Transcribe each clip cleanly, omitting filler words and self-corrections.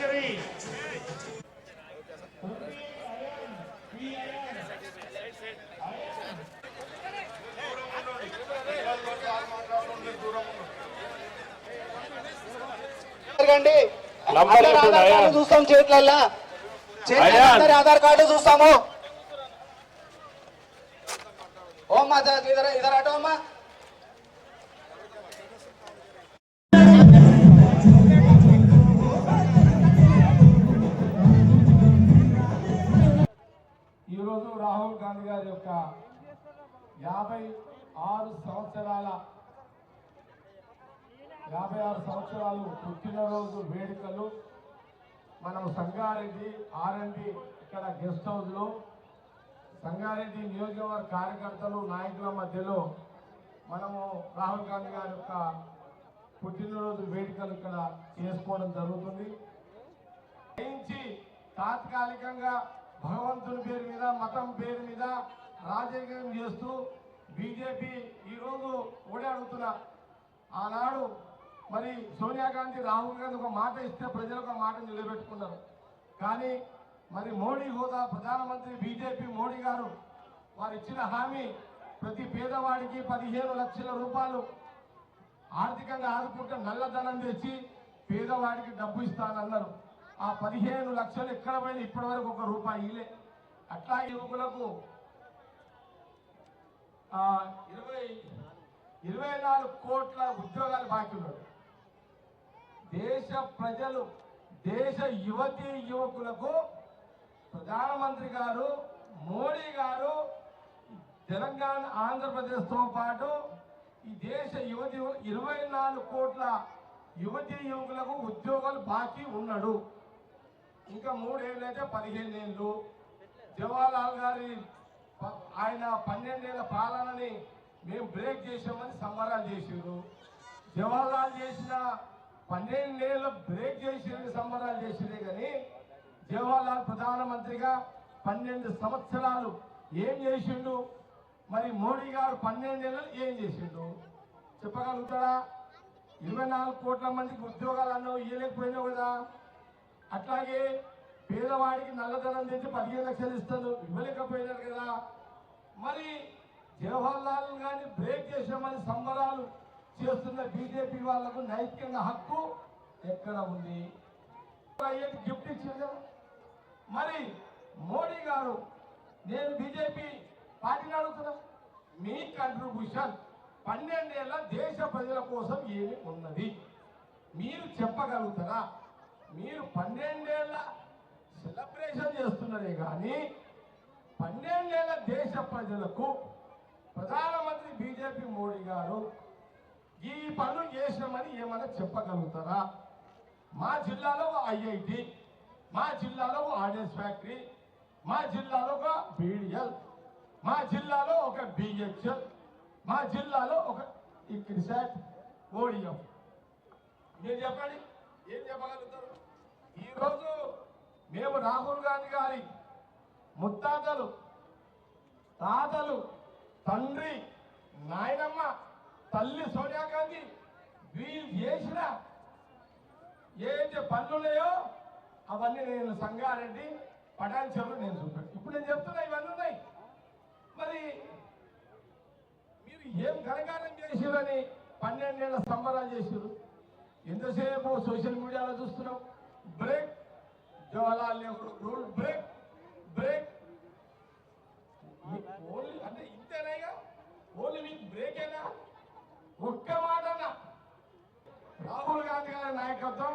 Victory! చూస్తాం చేతులల్లా Aadhaar card చూస్తాము. ఓమ్మా either auto అమ్మా. ఈరోజు రాహుల్ గాంధీ గారి యొక్క 56 సంవత్సరాలు పుట్టినరోజు వేడుకలు మనం సంగారెడ్డి ఆర్ఎండి ఇక్కడ గెస్ట్ హౌస్ లో సంగారెడ్డి నియోజకవర్గ కార్యకర్తలు నాయకుల మధ్యలో మనము రాహుల్ గాంధీ గారి యొక్క పుట్టినరోజు వేడుకలు ఇక్కడ చేసుకోవడం జరుగుతుంది. తాత్కాలికంగా భగవంతుని పేరు మీద మతం పేరు మీద రాజకీయం చేస్తూ బీజేపీ ఈరోజు ఓడాడుతున్నా. ఆనాడు మరి సోనియా గాంధీ రాహుల్ గాంధీ ఒక మాట ఇస్తే ప్రజలు ఒక మాట నిలబెట్టుకున్నారు. కానీ మరి మోడీ హోదా ప్రధానమంత్రి బీజేపీ మోడీ గారు వారు ఇచ్చిన హామీ ప్రతి పేదవాడికి 15 లక్షల రూపాయలు ఆర్థికంగా ఆదుకుంటే నల్లధనం తెచ్చి పేదవాడికి డబ్బు ఇస్తానన్నారు. ఆ 15 లక్షలు ఎక్కడ పోయినా ఇప్పటి వరకు ₹1 ఇలే. అట్లా యువకులకు 24 కోట్ల ఉద్యోగాలు బాకీ ఉన్నాడు. దేశ ప్రజలు దేశ యువతీ యువకులకు ప్రధానమంత్రి గారు మోడీ గారు తెలంగాణ ఆంధ్రప్రదేశ్తో పాటు ఈ దేశ యువతి 24 కోట్ల యువతీ యువకులకు ఉద్యోగాలు బాకీ ఉన్నాడు. ఇంకా 3 ఏళ్ళు అయితే 15 ఏళ్ళు. జవహర్లాల్ గారి ఆయన 12 ఏళ్ల పాలనని మేము బ్రేక్ చేసామని సంబరాలు చేసారు. జవహర్లాల్ చేసిన 12 ఏళ్ళు బ్రేక్ చేసి సంబరాలు చేసిరే కానీ జవహర్లాల్ ప్రధానమంత్రిగా 12 సంవత్సరాలు ఏం చేసిండు? మరి మోడీ గారు 12 ఏళ్ళు ఏం చేసిండు చెప్పగలుగుతాడా? 24 కోట్ల మందికి ఉద్యోగాలు అన్నావు, ఇవ్వలేకపోయినావు కదా. అట్లాగే పేదవాడికి నల్లధనం తెచ్చి 15 లక్షలు ఇస్తాను, ఇవ్వలేకపోయినారు కదా. మరి జవహర్లాల్ గారిని బ్రేక్ చేసామని సంబరాలు చేస్తున్న బీజేపీ వాళ్లకు నైతికంగా హక్కు ఎక్కడ ఉంది? గిఫ్ట్ ఇచ్చారు కదా. మరి మోడీ గారు నేను బీజేపీ పార్టీని అడుగుతున్నా, మీ కంట్రిబ్యూషన్ 12 ఏళ్ల దేశ ప్రజల కోసం ఏమి ఉన్నది మీరు చెప్పగలుగుతారా? మీరు 12 ఏళ్ల సెలబ్రేషన్ చేస్తున్నారే కానీ 12 ఏళ్ల దేశ ప్రజలకు ప్రధానమంత్రి బీజేపీ మోడీ గారు ఈ పనులు చేసినామని ఏమైనా చెప్పగలుగుతారా? మా జిల్లాలో ఐఐటి, మా జిల్లాలో ఆర్డినెన్స్ ఫ్యాక్టరీ, మా జిల్లాలో ఒక బీడిఎల్, మా జిల్లాలో ఒక బిహెచ్ఎల్, మా జిల్లాలో ఒక ఇక్రిసాట్ ఓడిఎం. మీరు చెప్పండి, ఏం చెప్పగలుగుతారు? ఈరోజు మేము రాహుల్ గాంధీ గారి ముత్తాతలు, తాతలు, తండ్రి, నాయనమ్మ, తల్లి సోనియా గాంధీ వీళ్ళు చేసిన ఏదైతే పనులున్నాయో అవన్నీ నేను సంగారెడ్డి పటాన్చెరులో నేను చూపాను. ఇప్పుడు నేను చెప్తున్నా ఇవన్నీ ఉన్నాయి. మరి మీరు ఏం ఘనకారం చేసిరని 12 ఏళ్ల సంబరాలు చేసిరు. ఎంతసేపు సోషల్ మీడియాలో చూస్తున్నాం. Break Jawaharlal Nehru rule break break only అంటే ఇంతేనాయిగా ఓన్లీ మీకు బ్రేక్ అయినా ఒక్క మాటనా? రాహుల్ గాంధీ గారి నాయకత్వం,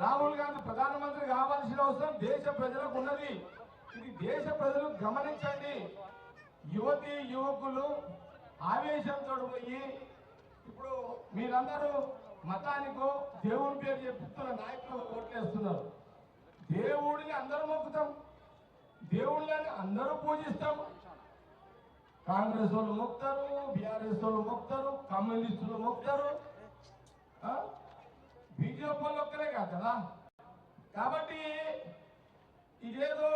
రాహుల్ గాంధీ ప్రధానమంత్రి కావాల్సిన అవసరం దేశ ప్రజలకు ఉన్నది. ఇది దేశ ప్రజలు గమనించండి. యువతి యువకులు ఆవేశంతో పోయి ఇప్పుడు మీరందరూ మతానికో దేవుని పేరు చెప్తున్న నాయకులు ఓట్లేస్తున్నారు. దేవుడిని అందరూ మొక్కుతాం, దేవుళ్ళని అందరూ పూజిస్తాం. కాంగ్రెస్ వాళ్ళు మొక్కుతారు, బీఆర్ఎస్ వాళ్ళు మొక్కుతారు, కమ్యూనిస్టులు మొక్కుతారు, బీజేపీ వాళ్ళు ఒక్కరే కాదు కదా. కాబట్టి ఇదేదో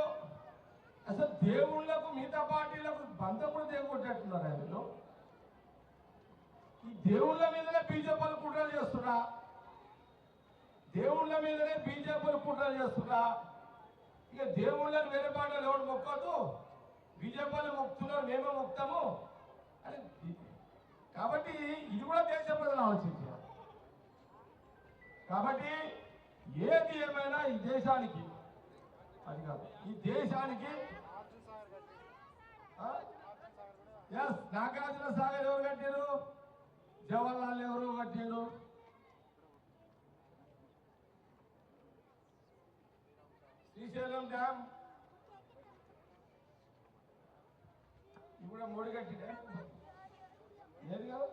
అసలు దేవుళ్లకు మిగతా పార్టీలకు బంధం కూడా దేగొట్టేట్టున్నారు. ఆయనలో ఈ దేవుళ్ళ మీదనే బీజేపీ వాళ్ళు కుట్రలు చేస్తున్నా. దేవుళ్ళ మీదనే బీజేపీలు కుట్రలు చేస్తున్నా. ఇక దేవుళ్ళని వేరే పాటలు ఎవరు మొక్కదు, బీజేపీలు మొక్కుతున్నారు, మేమే మొక్తాము అని. కాబట్టి ఇది కూడా దేశ ప్రజలు ఆలోచించారు. కాబట్టి ఏది ఏమైనా ఈ దేశానికి, అది కాదు ఈ దేశానికి నాగార్జున సాగర్ ఎవరు కట్టారు? జవహర్లాల్ నెహ్రూ కట్టాడు. శ్రీశైలం డ్యామ్ ఇప్పుడు మోడీ కట్టిండే ఏది కాదు.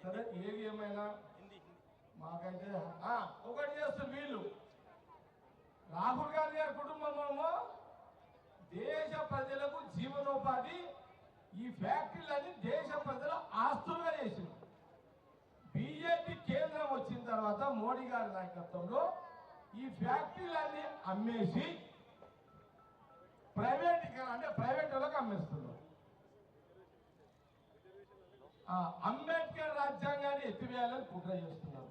సరే ఏది ఏమైనా మాకైతే ఒకటి చేస్తారు వీళ్ళు. రాహుల్ గాంధీ గారి కుటుంబమేమో దేశ ప్రజలకు జీవనోపాధి, ఈ ఫ్యాక్టరీలన్నీ దేశ ప్రజల ఆస్తులుగా చేసింది. బీజేపీ కేంద్రం వచ్చిన తర్వాత మోడీ గారి నాయకత్వంలో ఈ ఫ్యాక్టరీలన్నీ అమ్మేసి ప్రైవేటీకరణ, అంటే ప్రైవేట్ వాళ్ళకి అమ్మేస్తున్నారు. అంబేద్కర్ రాజ్యాంగాన్ని ఎత్తివేయాలని కుట్ర చేస్తున్నారు.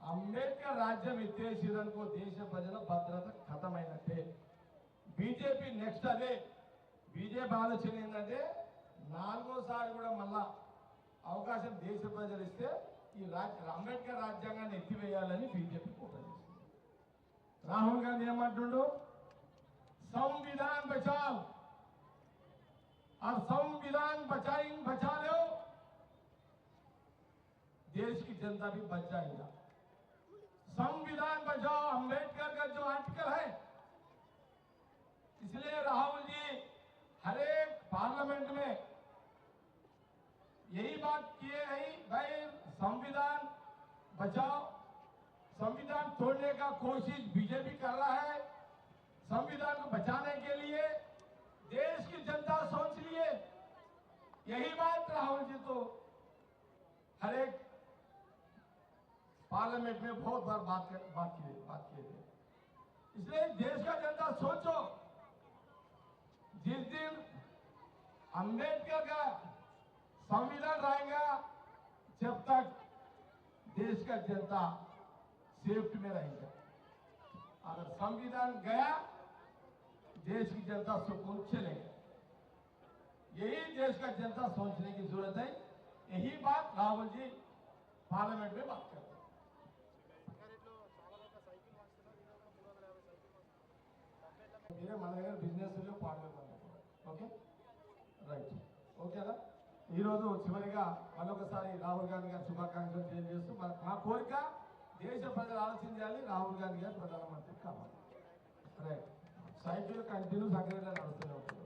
అంబేద్కర్ రాజ్యం ఎత్తేసేదనుకో దేశ ప్రజల భద్రత ఖతమైనట్టే. బీజేపీ నెక్స్ట్ అదే. బీజేపీ ఆలోచన ఏంటంటే నాలుగోసారి కూడా మళ్ళా అవకాశం దేశ ప్రజలు ఇస్తే ఈ అంబేద్కర్ రాజ్యాంగాన్ని ఎత్తివేయాలని బీజేపీ కుట్ర చేస్తుంది. రాహుల్ గాంధీ ఏమంటుండు? संविधान बचाओ और संविधान बचा लो, देश की जनता भी बच जाएगा। संविधान बचाओ, अंबेडकर का जो आर्टिकल है, इसलिए राहुल जी हर एक पार्लियामेंट में यही बात किए हैं, भाई संविधान बचाओ। संविधान तोड़ने का कोशिश बीजेपी कर रहा है। संविधान को बचाने के लिए देश की जनता सोच लिए। यही बात राहुल जी तो हर एक पार्लियामेंट में बहुत बार बात किए थे। इसलिए देश का जनता सोचो, जिस दिन अंबेडकर का संविधान रहेगा, जब तक देश का जनता सेफ्टी में रहेगा। अगर संविधान गया, देश की जनता सुकून चलेगा। यही देश का जनता सोचने की जरूरत है। यही बात राहुल जी पार्लियामेंट में बात करते हैं। मेरे मन దగ్గర బిజినెస్ ఓకే రైట్ ఓకేనా. ఈరోజు చివరిగా మరొకసారి రాహుల్ గాంధీ గారి శుభాకాంక్షలు తెలియజేస్తూ మా కోరిక దేశ ప్రజలు ఆలోచించాలి, రాహుల్ గాంధీ గారు ప్రధానమంత్రి కావాలి. రైట్. సైకిల్ కంటిన్యూ సంక్రాంతి నడుస్తూనే ఉంటుంది.